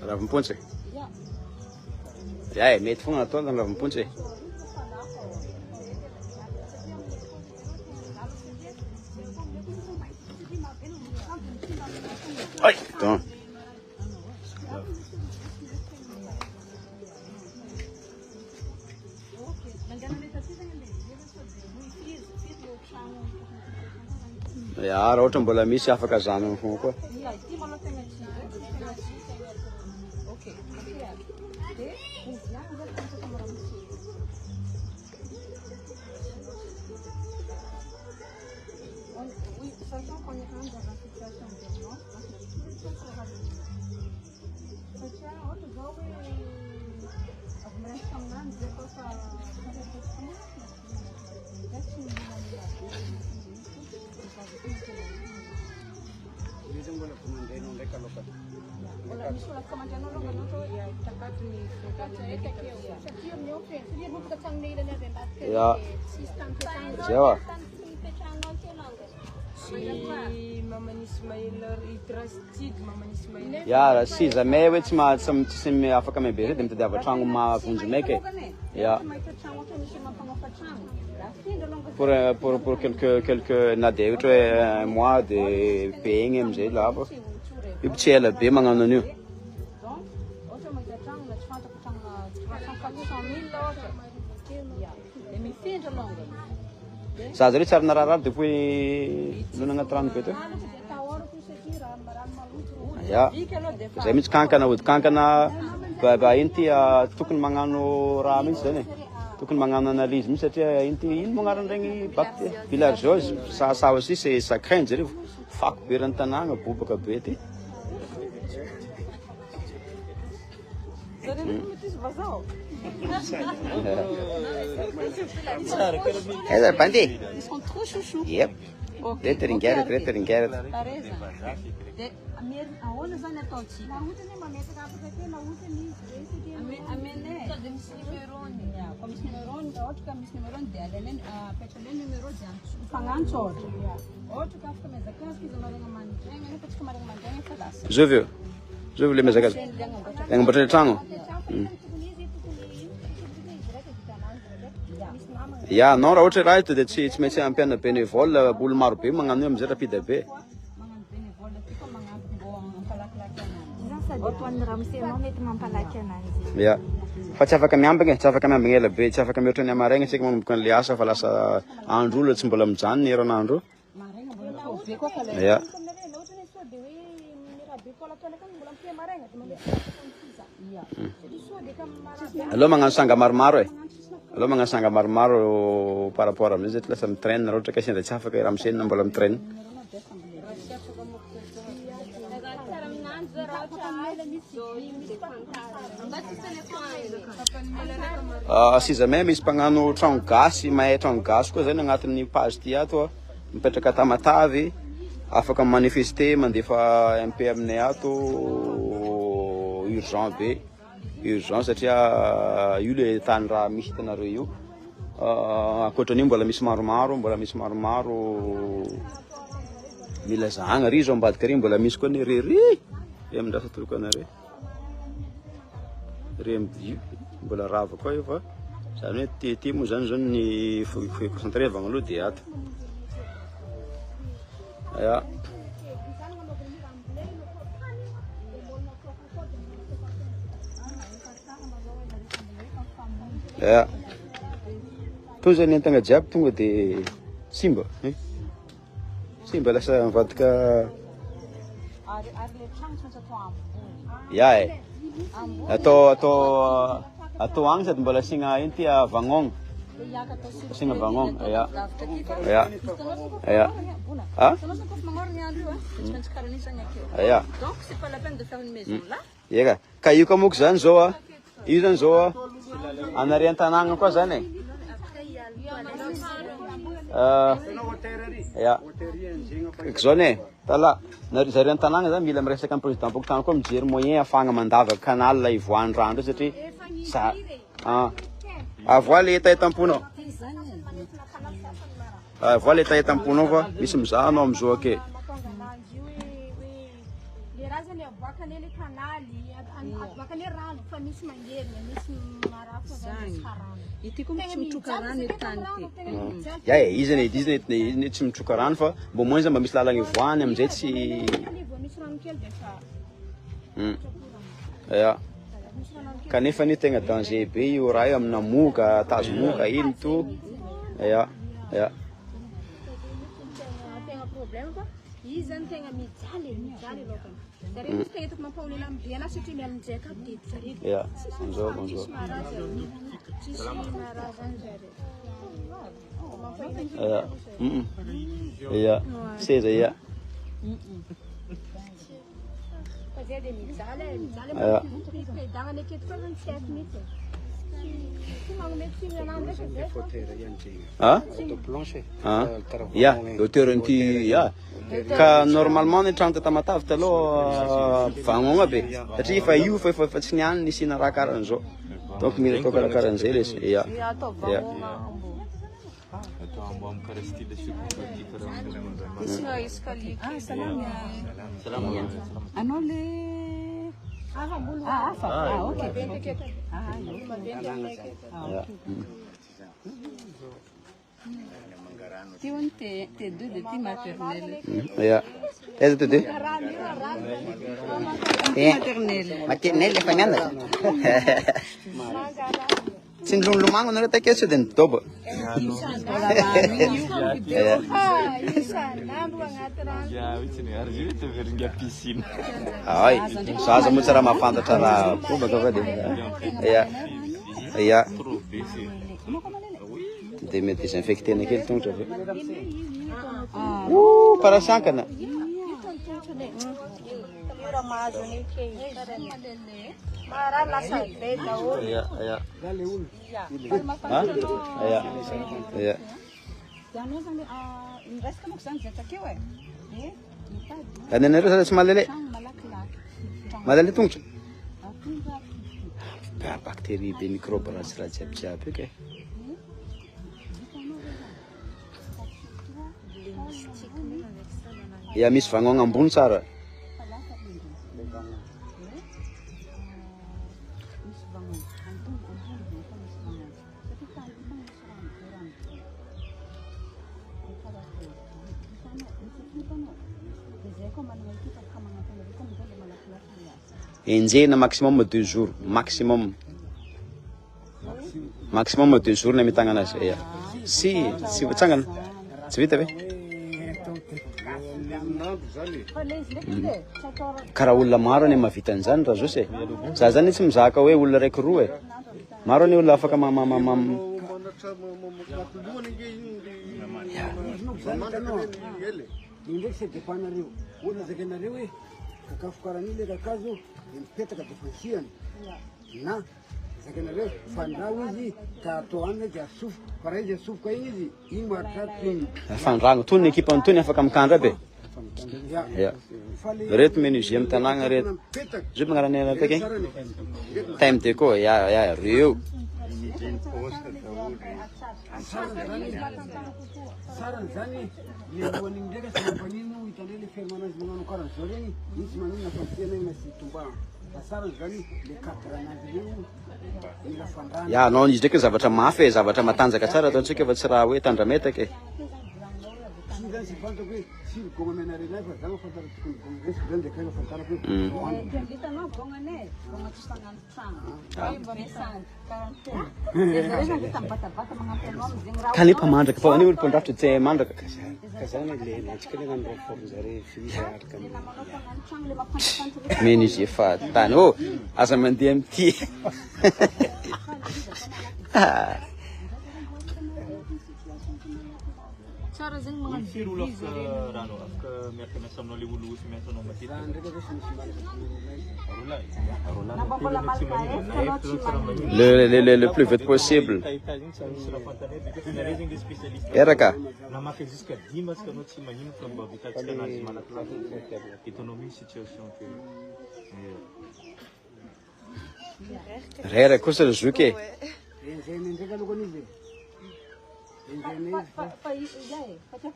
ravimpontsy. Ya, mety fogna atao ny ravimpontsy. Ai, então. Ya, raha ohatra mbola misy afaka zanona fogna koa. Ya, siapa? Ya, si zamay hoe tsy afaka mibery dia mitadiava tragno mavonjy maiky. Ya. Pour quelques na dia ohatra hoe un mois de paying amizay lava. Io tsy ela be magnano an'io. Za zareo tsy ary nararary depuis nona agnaty rano be teo. Ya, zay mihitsy kankana ody kankana ino ty tokony magnano raha mihitsy zany e. Tokony magnano analyse mihitsy satria ino mo agnaran'regny bilharziose ça aussi c'est ça craint zareo fako be ran'ny tanàna bobaka be ty. Essa bandi. Ils sont trop chouchous. Yep. Reteringaret. Je veux les mezakas. Yang berada trano. Ya, non raha ohatra raha ito dia tsy maintsy ampiana bénévole olo maro be magnano io amizay rapida be. Ya. Fa tsy afaka miambigna, tsy afaka miambigna ela be, tsy afaka mihoatra ny amaraigny tsika manomboka an'le asa fa lasa andro olo tsy mbola mijanona herinandro. Ya. Aloha magnano sanga maromaro e. Aloha magnano sanga maromaro par rapport amin'izay tsy lasa mitraîne raha ohatra ka sendra tsy afaka ramosena mbola mitraîne. Si jamais misy mpagnano tragno gasy, mahay tragno gasy koa zany agnatin'ny page ty ato mipetraka Tamatavy, afaka manifester mandefa MP aminay ato urgent be. Urgent satria io le tany raha misy hitanareo io. Ankoatran'io mbola misy maromaro mila zahagna ry zao ambadika ry mbola misy koa ny ry amindrasa tolokanareo. Ry am'dio mbola rava koa io fa zany hoe ty moa zany zao ny concentrevagna aloha dia ato. Ya. Ya. To zany entagna jiaby tonga dia simba. Simba lasa mivadika. Ya e. Atao agny sady mbola asiagna ino ty vagnon. Asiagna vagnon. Ya. Ya. Ya. Ah? Ya. Donc c'est pas la peine de faire une maison là. Ya. Ka io ka moko zany zao io zany zao anarian-tanàgna koa zany e. Ya. Zone tala zareo an-tanàgna zany mila miresaka amin'ny président bokotany koa mijery moyen ahafahana mandava canal ivoan'ny rano satria avoa le etaetam-ponao. Avoa le etaetam-ponao fa misy mizaha anao amizao ake. aboakany le kanaly aboakany rano fa misy mangerina misy marafo misy rano ity koa tsy mitroka rano e tany ty ya izy tsy mitroka rano fa mbo moins mba misy lalagna ivoany amizay tsy misy rano kely de fa ya kanefa ny tegna danger be io raha io amina moka tazo moka iny to ya tegna problème fa izy zany tegna mijaly lokany zare misy tegna toko mampaolena ambiana satria mialinjeka dedy zare ya bonjour tsisy maraza zany zare ya seza ya zay de mijaly pedagna aketo fa zany tsy haiko mihitsy ya hauteur an'ity ya ka normalement ny trano tatamatavy taloha vagnogna be satria fa io fa tsy niany nisina raha karan'izao donc mila atao karakaran'izay lesy ya anao le ty hono T2 de ty maternelle ya aiza T2 maternelle efa mianatra tsy nilomilomagno nareo take tsy de nidoba ay zaza moa tsy raha mahafantatra raha kobaka fa de ya de mety désinfectena kely tongotra avy parasiankana anenareo sa tsy malele tongotra bactérie be microbe raha tsy raha jiabijiaby io ke ya misy vagnogna ambony tsara enjehina maximum 2 jours maximum 2 jours na mitagna anazy ya sy vatsangana tsy vita ve karaha olona maro any mahavita an'izany raha zao se za zany tsy mizaka hoe olona raiky roa e maro any olona afaka indraiky sy depanareo olona zakanareo hoe sakafo karan'io le kakazo mipetaka defensiany na zakanareo fandraho izy ka atao anina de asofo fa raha izy asofoka igny izy igny mahatratra tony fandragno tony ny ekipa tony afaka mikandra be ya reto menuisier amin'ny tanàgna reto zio magnarana take time deco ya reo sarany zany le lohan'igny ndraika sy mampanino hitan'ireo le fermanazy magnano karan'izao regny misy manino fampiana igny masy tomba fa sarany zany le cadranazy reo mila fandrana ya anao izy ndraiky zavatra mafy e zavatra matanjaka tsara ataontsika fa tsy raha hoe tandrametaka e sy zany sy fantako hoe siry goma amenarena fa zany fantara tokony goma resiko zany de kaina fantarako kanefa mandraka fa any olo mpandrafitra tsy hay mandraka ka zany le natsika le nandro forme zare fiza araka menuisier fa tany aza mandeha amity tsara zegny magnano firy olo afaka rano afaka miaraka miasa aminao le olo sy miasa anao matetika ndraika zao sy misy le plus vite possible eraka namaka jusqu'à 10 masaka anao tsy magnino fa mba vitatsika anazy malakilaky hitanao misy situation ke reraka kosa le zoky e zay ndraika alokan'izy Fa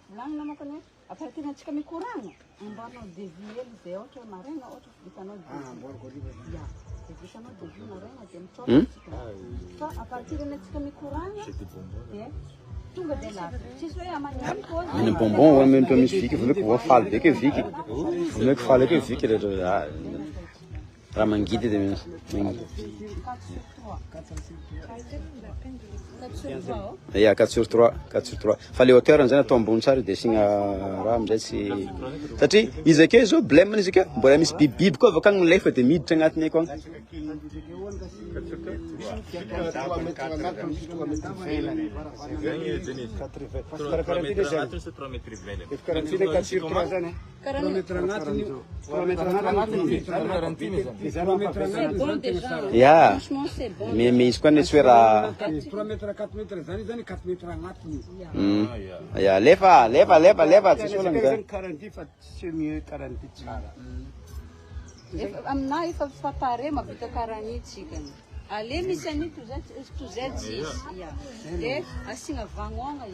volagny namakany hoe apartena antsika mikoragna ambanao devis hely zay ohatra maraina ohatra vitanao devis vitanao devis maraina de mitsotra fa apartirany antsika mikoragna de tonga de lafo tsisy hoe aman'any pôzy Mini bonbon ho amento misy viky vomeko voafaly beky viky vomeko faly eky viky rehetra raha mangidy de mangidy ya 4/3 fa le hauteur zany atao ambony tsara de signa raha amizay tsy satria izy ake zao blème izy ake mbola misy bibibiby koa avy akagny lefa de miditra agnatiny akao ya misy koa nisy hoe raha 3 mètres 4 mètres zany 4 mètres agnatiny ya lefa tsisy olana zany fa tsy mi-garantie tsara aminah efa pare mavita karany tsika ale misy anito zay tsisy de asigna vagnona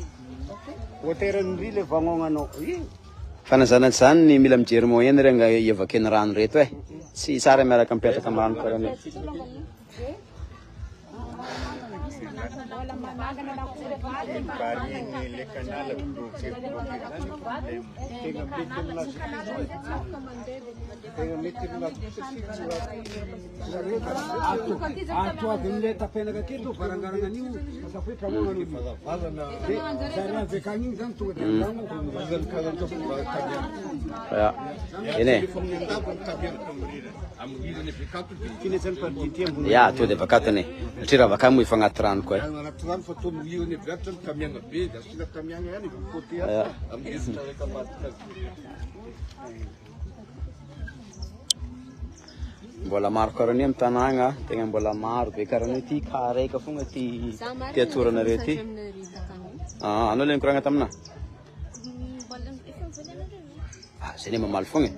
hôteran'ry le vagnonanao fanazana zany ny mila mijery moyenne regna iavakeny rano reto tsy tsara miaraka mipetraka amin'ny rano karany ato aby amile tapenaka keto varangarana an'io safoetra avekany iny zany tonga de ya to de vakatany satria raha vakamy efa agnaty rano koa mbola maro karany amin'ny tanàgna tegna mbola maro be karany ty ka raika fogna ty atsorana ty anao le nikoragna tamina zay ne mamaly fogna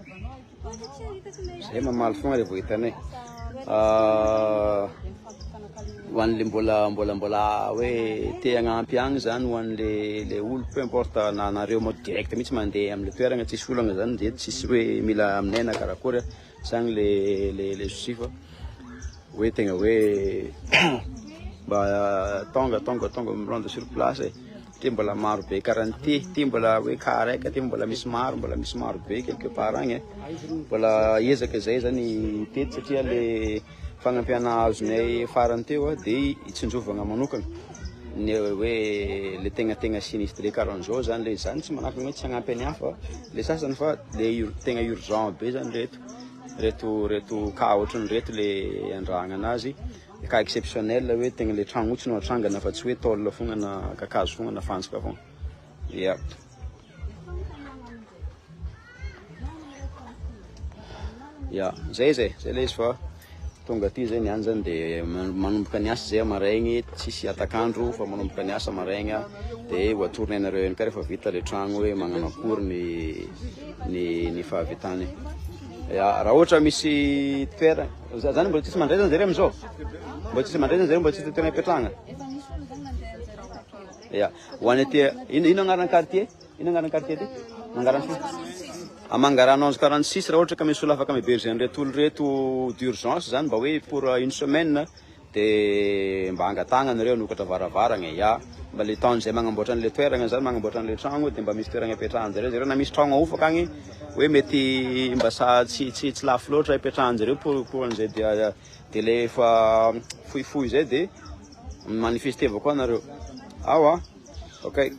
zay mamaly fogna le vao hitanay ho an'le mbola hoe te hagnampy agny zany ho an'le olo peu importe na nareo moa direct mihitsy mandeha am'le toeragna tsisy olagna zany de tsisy hoe mila aminay na karakory zany le justifa hoe tegna hoe mba tonga mirendre sur place ty mbola maro be karanty ty mbola hoe ka raika ty mbola misy maro be quelque part agny mbola ezaka zay zany tety satria le fagnampiana azonay farany teo de itsinjovagna manokana ny hoe le tegna sinistre karan'izao zany le zany tsy manakagna hoe tsy hagnampy any hafa le sasany fa le tegna urgent be zany reto ka ohatrany reto le andragna anazy ka exceptionnel hoe tegna le tragno tsy no atrangana fa tsy hoe tôle fogna na kakazo fogna na fantsika fogna ya ya zay le izy fa tonga ty zay niany zany de manomboka ny asa zay maraigny tsisy atakandro fa manomboka ny asa maraigna de ho atorony anareo ihany ka rehefa vita le tragno hoe magnano akory ny fahavitany ya raha ohatra misy toerana zany mbola tsisy mandray zany zare amizao mbola tsisy mandray zany zare mbola tsisy toerana ipetrahana ya ho any aty ino agnaran'ny quartier ty mangarany Amangarano 46 raha ohatra ka misy olo afaka miberger an'ireto olo reto d'urgence zany mba hoe pour une semaine de mba angatagna anareo nokatra varavaragna ya mba le temps zay magnamboatra an'le toeragna zany magnamboatra an'le tragno de mba misy toeragna ipetrahanjareo na misy tragno aofa akagny hoe mety mba sa tsy lafo loatra ipetrahanjareo pour an'izay de le efa fohifohy zay de manifester avao koa anareo awa ok